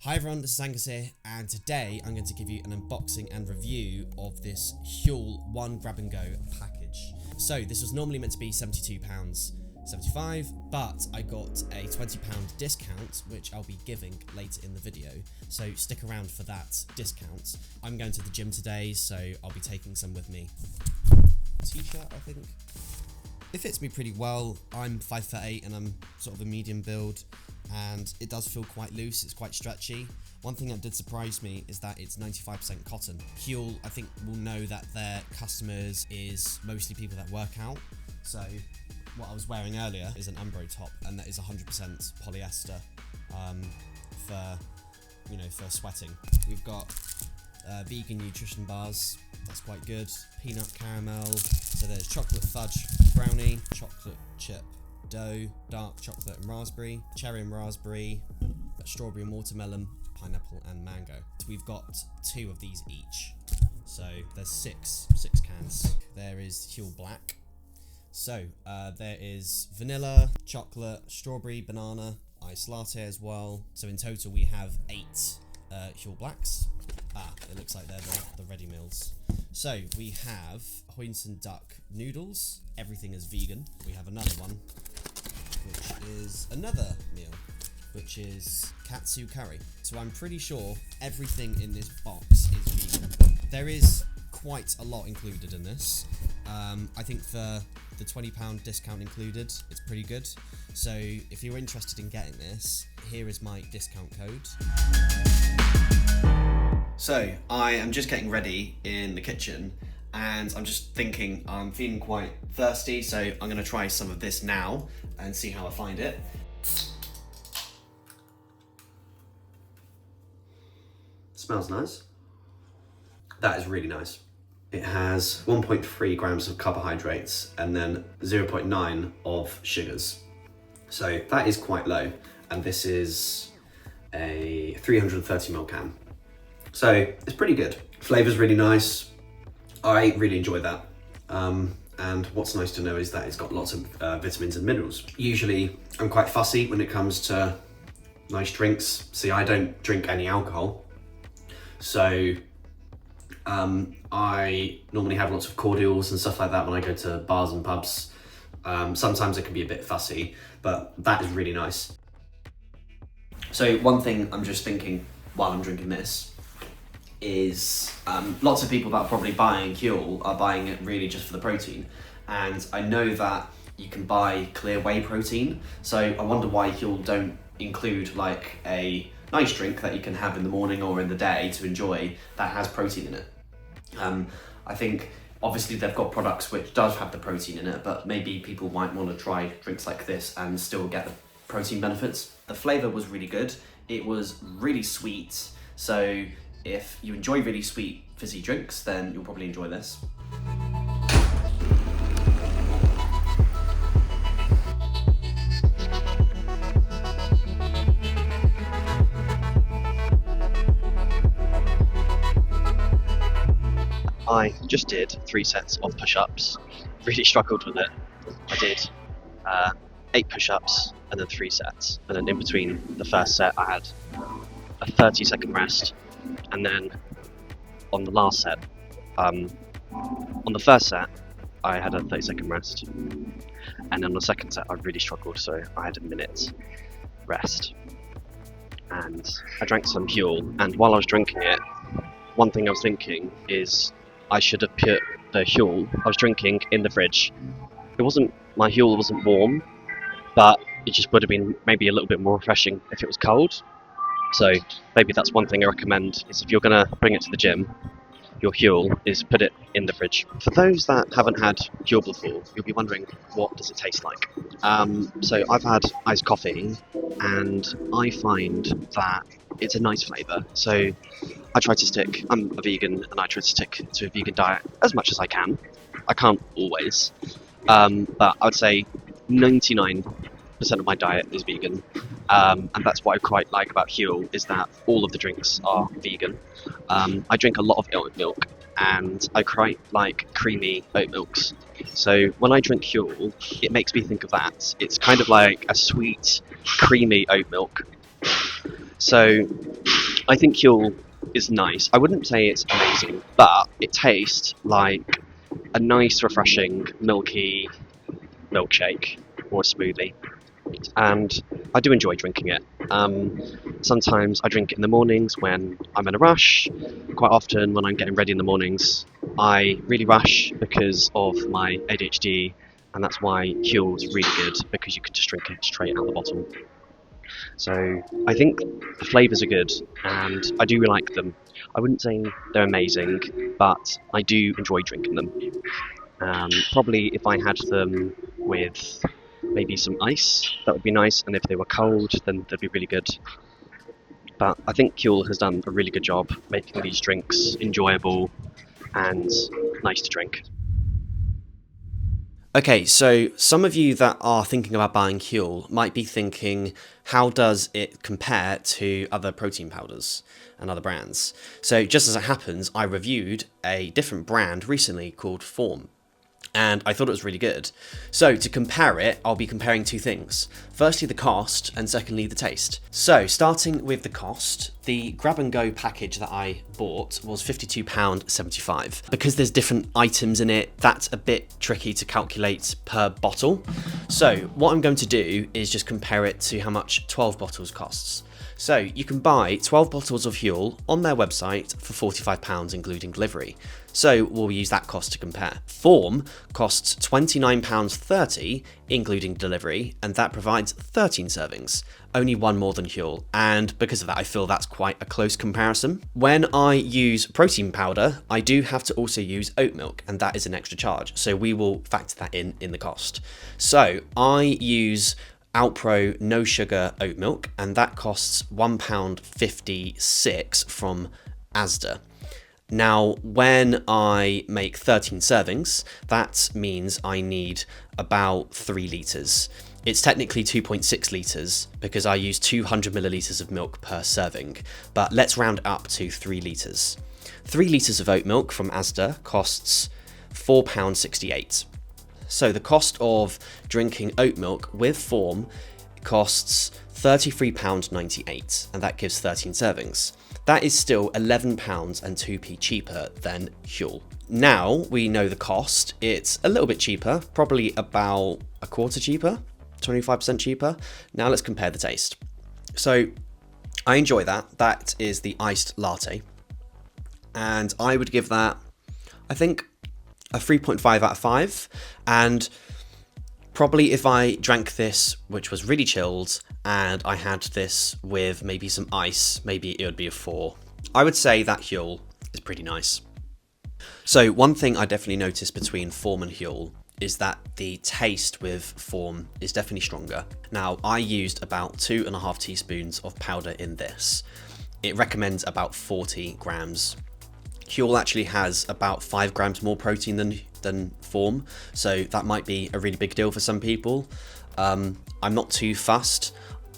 Hi everyone, this is Angus here, and today I'm going to give you an unboxing and review of this Huel One Grab and Go package. So this was normally meant to be £72.75, but I got a £20 discount, which I'll be giving later in the video, so stick around for that discount. I'm going to the gym today, so I'll be taking some with me. T-shirt, I think. It fits me pretty well. I'm 5'8" and I'm sort of a medium build, and it does feel quite loose, it's quite stretchy. One thing that did surprise me is that it's 95% cotton. Huel, I think, will know that their customers is mostly people that work out, so what I was wearing earlier is an Umbro top, and that is 100% polyester for sweating. We've got vegan nutrition bars, that's quite good. Peanut caramel, so there's chocolate fudge brownie, chocolate chip dough, dark chocolate and raspberry, cherry and raspberry, strawberry and watermelon, pineapple and mango. So we've got 2 of these each, so there's six cans. There is Huel Black. So there is vanilla, chocolate, strawberry, banana, iced latte as well. So in total we have 8 Huel Blacks. It looks like they're the ready meals. So we have Hoisin duck noodles. Everything is vegan. We have another one, which is another meal, which is Katsu Curry. So I'm pretty sure everything in this box is vegan. There is quite a lot included in this. I think for the £20 discount included, it's pretty good. So if you're interested in getting this, here is my discount code. So I am just getting ready in the kitchen, and I'm just thinking I'm feeling quite thirsty, so I'm going to try some of this now and see how I find it. Smells nice. That is really nice. It has 1.3 grams of carbohydrates and then 0.9 of sugars. So that is quite low, and this is a 330ml can. So it's pretty good. Flavor's really nice. I really enjoy that. And what's nice to know is that it's got lots of vitamins and minerals. Usually I'm quite fussy when it comes to nice drinks. See, I don't drink any alcohol. So I normally have lots of cordials and stuff like that when I go to bars and pubs. Sometimes it can be a bit fussy, but that is really nice. So one thing I'm just thinking while I'm drinking this is lots of people that are probably buying Huel are buying it really just for the protein, and I know that you can buy clear whey protein, so I wonder why Huel don't include like a nice drink that you can have in the morning or in the day to enjoy that has protein in it. I think obviously they've got products which does have the protein in it, but maybe people might want to try drinks like this and still get the protein benefits. The flavour was really good. It was really sweet, so if you enjoy really sweet fizzy drinks, then you'll probably enjoy this. I just did 3 sets of push-ups. Really struggled with it. I did 8 push-ups and then 3 sets. And then in between the first set I had a 30-second rest. And then on the last set, on the first set, I had a 30-second rest. And then on the second set, I really struggled, so I had a minute rest. And I drank some Huel, and while I was drinking it, one thing I was thinking is I should have put the Huel I was drinking in the fridge. My Huel wasn't warm, but it just would have been maybe a little bit more refreshing if it was cold. So maybe that's one thing I recommend, is if you're going to bring it to the gym, your Huel, is put it in the fridge. For those that haven't had Huel before, you'll be wondering, what does it taste like? So I've had iced coffee, and I find that it's a nice flavour. So I'm a vegan, and I try to stick to a vegan diet as much as I can. I can't always, but I would say 99% of my diet is vegan, and that's what I quite like about Huel, is that all of the drinks are vegan. I drink a lot of oat milk, and I quite like creamy oat milks. So when I drink Huel, it makes me think of that. It's kind of like a sweet, creamy oat milk. So I think Huel is nice. I wouldn't say it's amazing, but it tastes like a nice, refreshing, milky milkshake or a smoothie. And I do enjoy drinking it. Sometimes I drink it in the mornings when I'm in a rush. Quite often, when I'm getting ready in the mornings, I really rush because of my ADHD, and that's why Huel is really good because you can just drink it straight out the bottle. So I think the flavours are good, and I do like them. I wouldn't say they're amazing, but I do enjoy drinking them. Probably if I had them with maybe some ice, that would be nice, and if they were cold, then they'd be really good. But I think Huel has done a really good job making these drinks enjoyable and nice to drink. Okay, so some of you that are thinking about buying Huel might be thinking, how does it compare to other protein powders and other brands? So just as it happens, I reviewed a different brand recently called Form, and I thought it was really good. So to compare it, I'll be comparing two things. Firstly, the cost, and secondly, the taste. So starting with the cost, the grab and go package that I bought was £52.75. Because there's different items in it, that's a bit tricky to calculate per bottle. So what I'm going to do is just compare it to how much 12 bottles costs. So you can buy 12 bottles of Huel on their website for £45 including delivery. So we'll use that cost to compare. Form costs £29.30 including delivery, and that provides 13 servings, only one more than Huel, and because of that I feel that's quite a close comparison. When I use protein powder, I do have to also use oat milk, and that is an extra charge, so we will factor that in the cost. So I use Outpro no sugar oat milk, and that costs £1.56 from Asda. Now, when I make 13 servings, that means I need about 3 litres. It's technically 2.6 litres because I use 200 millilitres of milk per serving, but let's round up to 3 litres. 3 litres of oat milk from Asda costs £4.68. So the cost of drinking oat milk with Form costs £33.98, and that gives 13 servings. That is still £11 and 2p cheaper than Huel. Now we know the cost, it's a little bit cheaper, probably about a quarter cheaper, 25% cheaper. Now let's compare the taste. So I enjoy that. That is the iced latte, and I would give that, I think, a 3.5 out of 5, and probably if I drank this, which was really chilled, and I had this with maybe some ice, maybe it would be a 4. I would say that Huel is pretty nice. So one thing I definitely noticed between Form and Huel is that the taste with Form is definitely stronger. Now, I used about 2.5 teaspoons of powder in this. It recommends about 40 grams. Huel actually has about 5 grams more protein than Form, so that might be a really big deal for some people. I'm not too fussed.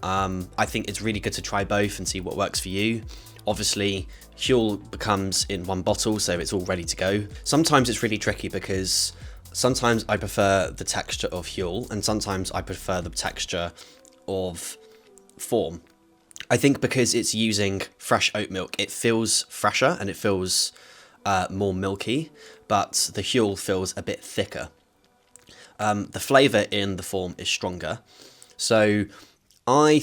I think it's really good to try both and see what works for you. Obviously, Huel comes in one bottle, so it's all ready to go. Sometimes it's really tricky because sometimes I prefer the texture of Huel, and sometimes I prefer the texture of Form. I think because it's using fresh oat milk, it feels fresher and it feels more milky, but the Huel feels a bit thicker. The flavour in the Form is stronger. So I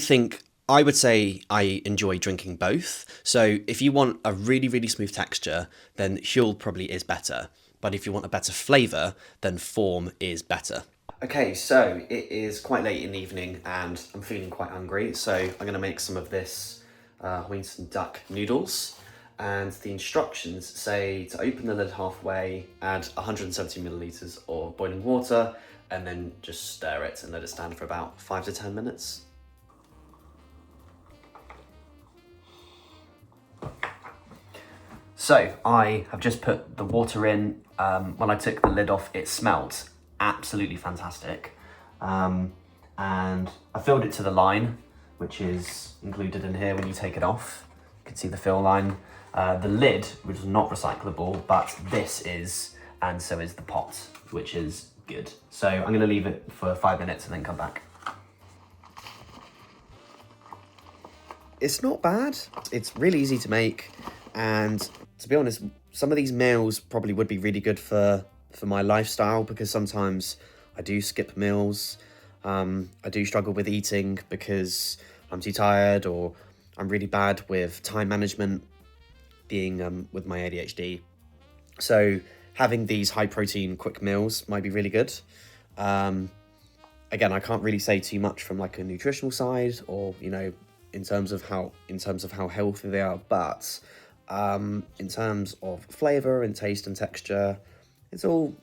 would say I enjoy drinking both. So if you want a really, really smooth texture, then Huel probably is better. But if you want a better flavour, then Form is better. Okay, so it is quite late in the evening and I'm feeling quite hungry, so I'm going to make some of this Hoisin duck noodles. And the instructions say to open the lid halfway, add 170 millilitres of boiling water, and then just stir it and let it stand for about 5 to 10 minutes. So I have just put the water in. When I took the lid off, it smelled absolutely fantastic, and I filled it to the line, which is included in here when you take it off. You can see the fill line. The lid, which is not recyclable, but this is, and so is the pot, which is good. So I'm going to leave it for 5 minutes and then come back. it's not bad. It's really easy to make, and to be honest, some of these meals probably would be really good for my lifestyle, because sometimes I do skip meals. I do struggle with eating because I'm too tired, or I'm really bad with time management, being with my ADHD. So having these high protein quick meals might be really good. Again, I can't really say too much from like a nutritional side, or in terms of how healthy they are, but in terms of flavor and taste and texture, it's all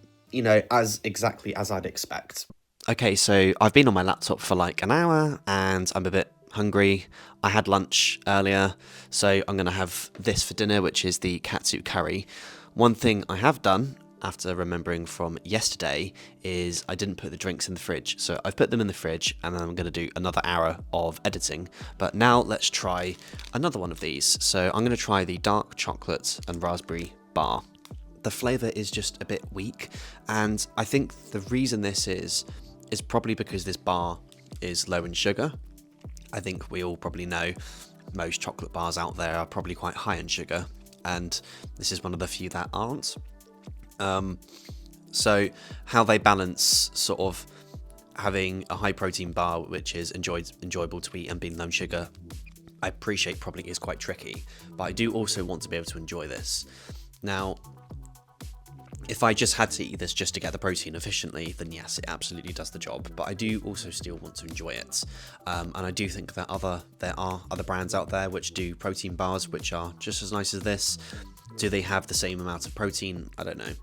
as exactly as I'd expect. Okay, so I've been on my laptop for like an hour and I'm a bit hungry. I had lunch earlier, so I'm going to have this for dinner, which is the Katsu Curry. One thing I have done, after remembering from yesterday, is I didn't put the drinks in the fridge. So I've put them in the fridge, and then I'm going to do another hour of editing. But now let's try another one of these. So I'm going to try the dark chocolate and raspberry bar. The flavour is just a bit weak, and I think the reason this is probably because this bar is low in sugar. I think we all probably know most chocolate bars out there are probably quite high in sugar, and this is one of the few that aren't. So how they balance sort of having a high protein bar which is enjoyable to eat and being low in sugar, I appreciate probably is quite tricky, but I do also want to be able to enjoy this. Now, if I just had to eat this just to get the protein efficiently, then yes, it absolutely does the job. But I do also still want to enjoy it. And I do think that there are other brands out there which do protein bars which are just as nice as this. Do they have the same amount of protein? I don't know.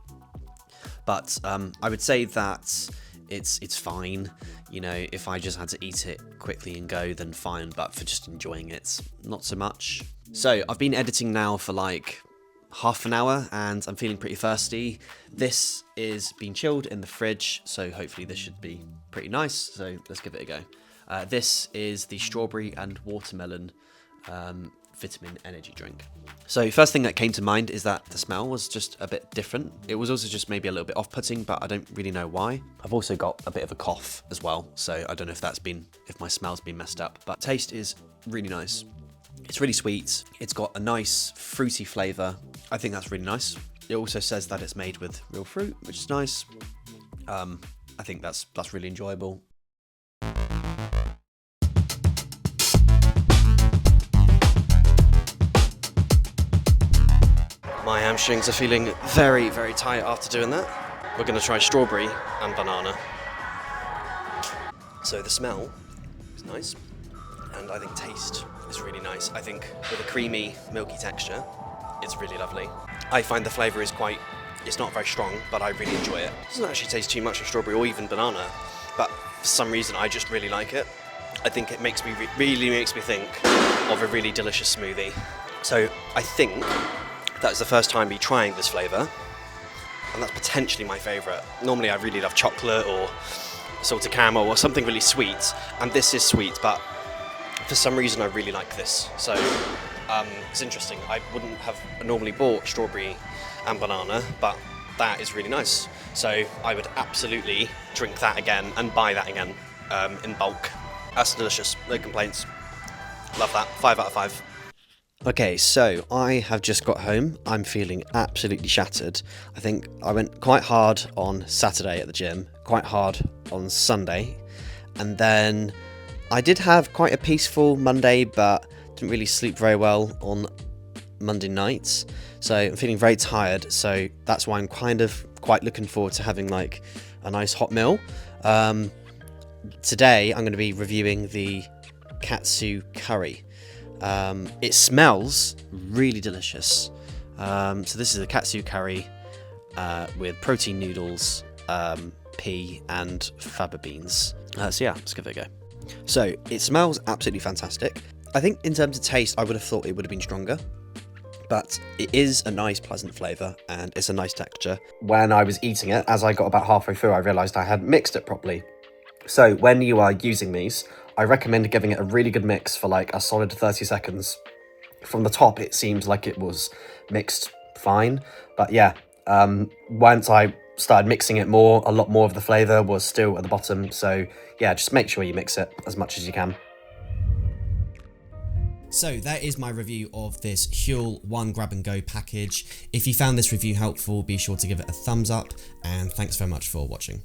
But I would say that it's fine. If I just had to eat it quickly and go, then fine. But for just enjoying it, not so much. So I've been editing now for like half an hour and I'm feeling pretty thirsty. This is being chilled in the fridge, so hopefully this should be pretty nice. So let's give it a go. This is the strawberry and watermelon vitamin energy drink. So first thing that came to mind is that the smell was just a bit different. It was also just maybe a little bit off-putting, but I don't really know why. I've also got a bit of a cough as well, so I don't know if my smell's been messed up, but taste is really nice. It's really sweet. It's got a nice fruity flavour. I think that's really nice. It also says that it's made with real fruit, which is nice. I think that's really enjoyable. My hamstrings are feeling very, very tight after doing that. We're going to try strawberry and banana. So the smell is nice, and I think taste is really nice. I think with a creamy, milky texture, it's really lovely. I find the flavour it's not very strong, but I really enjoy it. It doesn't actually taste too much of strawberry or even banana, but for some reason I just really like it. I think it really makes me think of a really delicious smoothie. So I think that's the first time me trying this flavour, and that's potentially my favourite. Normally I really love chocolate or salted caramel or something really sweet, and this is sweet, but for some reason I really like this. So it's interesting. I wouldn't have normally bought strawberry and banana, but that is really nice. So I would absolutely drink that again and buy that again in bulk. That's delicious, no complaints. Love that, 5 out of 5. Okay, so I have just got home. I'm feeling absolutely shattered. I think I went quite hard on Saturday at the gym, quite hard on Sunday, and then I did have quite a peaceful Monday, but didn't really sleep very well on Monday nights. So I'm feeling very tired, so that's why I'm kind of quite looking forward to having like a nice hot meal. Today I'm going to be reviewing the Katsu Curry. It smells really delicious. So this is a Katsu Curry with protein noodles, pea and faba beans. So yeah, let's give it a go. So it smells absolutely fantastic. I think in terms of taste, I would have thought it would have been stronger, but it is a nice pleasant flavour and it's a nice texture. When I was eating it, as I got about halfway through, I realised I hadn't mixed it properly. So when you are using these, I recommend giving it a really good mix for like a solid 30 seconds. From the top, it seemed like it was mixed fine, but yeah, once I started mixing it more, a lot more of the flavour was still at the bottom. So yeah, just make sure you mix it as much as you can. So that is my review of this Huel 1 grab and go package. If you found this review helpful, be sure to give it a thumbs up, and thanks very much for watching.